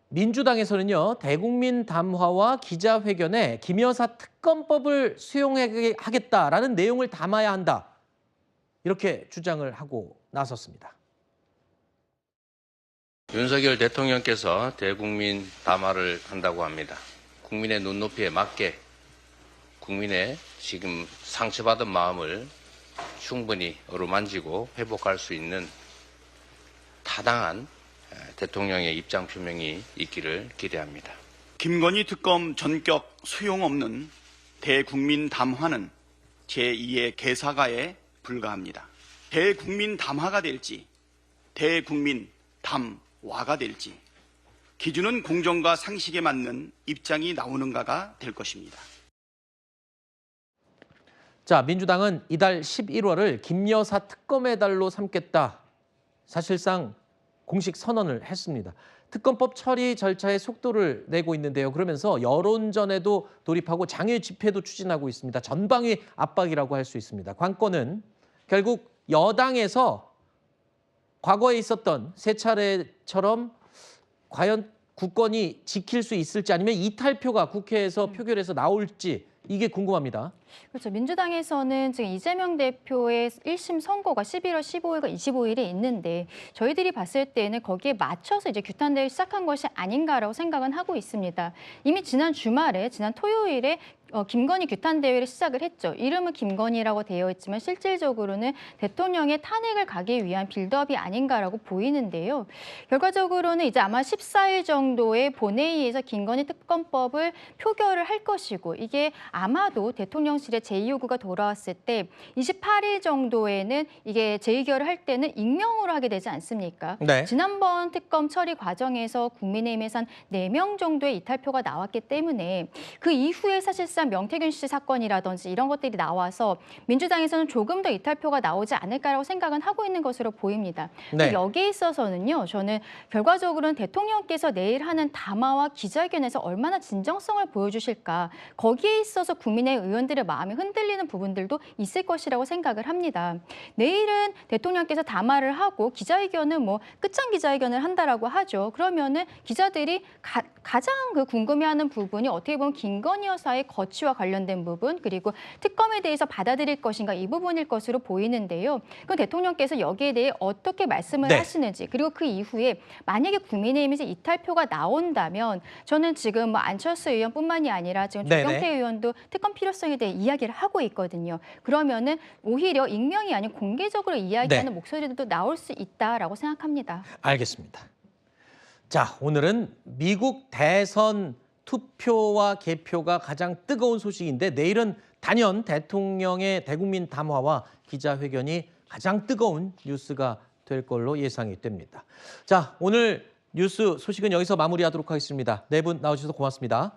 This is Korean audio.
민주당에서는요, 대국민 담화와 기자회견에 김 여사 특검법을 수용하겠다라는 내용을 담아야 한다. 이렇게 주장을 하고 나섰습니다. 윤석열 대통령께서 대국민 담화를 한다고 합니다. 국민의 눈높이에 맞게 국민의 지금 상처받은 마음을 충분히 어루만지고 회복할 수 있는 타당한 대통령의 입장 표명이 있기를 기대합니다. 김건희 특검 전격 소용없는 대국민 담화는 제2의 개사가에 불과합니다. 대국민 담화가 될지 대국민 담화가 될지 기준은 공정과 상식에 맞는 입장이 나오는가가 될 것입니다. 자, 민주당은 이달 11월을 김 여사 특검의 달로 삼겠다. 사실상 공식 선언을 했습니다. 특검법 처리 절차에 속도를 내고 있는데요. 그러면서 여론전에도 돌입하고 장외 집회도 추진하고 있습니다. 전방위 압박이라고 할 수 있습니다. 관건은 결국 여당에서 과거에 있었던 세 차례처럼 과연 국권이 지킬 수 있을지 아니면 이탈표가 국회에서 표결해서 나올지 이게 궁금합니다. 그렇죠. 민주당에서는 지금 이재명 대표의 1심 선고가 11월 15일과 25일에 있는데 저희들이 봤을 때는 거기에 맞춰서 이제 규탄대회를 시작한 것이 아닌가라고 생각은 하고 있습니다. 이미 지난 주말에, 지난 토요일에 김건희 규탄대회를 시작을 했죠. 이름은 김건희라고 되어 있지만 실질적으로는 대통령의 탄핵을 가기 위한 빌드업이 아닌가라고 보이는데요. 결과적으로는 이제 아마 14일 정도의 본회의에서 김건희 특검법을 표결을 할 것이고 이게 아마도 대통령실에 제2요구가 돌아왔을 때 28일 정도에는 이게 재의결을 할 때는 익명으로 하게 되지 않습니까? 네. 지난번 특검 처리 과정에서 국민의힘에서 한 4명 정도의 이탈표가 나왔기 때문에 그 이후에 사실상 명태균 씨 사건이라든지 이런 것들이 나와서 민주당에서는 조금 더 이탈표가 나오지 않을까라고 생각은 하고 있는 것으로 보입니다. 네. 여기에 있어서는요, 저는 결과적으로는 대통령께서 내일 하는 담화와 기자회견에서 얼마나 진정성을 보여주실까, 거기에 있어서 국민의 의원들의 마음이 흔들리는 부분들도 있을 것이라고 생각을 합니다. 내일은 대통령께서 담화를 하고 기자회견은 뭐 끝장 기자회견을 한다라고 하죠. 그러면은 기자들이 가장 그 궁금해하는 부분이 어떻게 보면 김건희 여사의 거취와 관련된 부분 그리고 특검에 대해서 받아들일 것인가 이 부분일 것으로 보이는데요. 그 대통령께서 여기에 대해 어떻게 말씀을 하시는지 그리고 그 이후에 만약에 국민의힘에서 이탈표가 나온다면 저는 지금 뭐 안철수 의원뿐만이 아니라 지금 조경태 의원도 특검 필요성에 대해 이야기를 하고 있거든요. 그러면은 오히려 익명이 아닌 공개적으로 이야기하는 목소리들도 나올 수 있다라고 생각합니다. 알겠습니다. 자, 오늘은 미국 대선 투표와 개표가 가장 뜨거운 소식인데 내일은 단연 대통령의 대국민 담화와 기자회견이 가장 뜨거운 뉴스가 될 걸로 예상이 됩니다. 자, 오늘 뉴스 소식은 여기서 마무리하도록 하겠습니다. 네 분 나와주셔서 고맙습니다.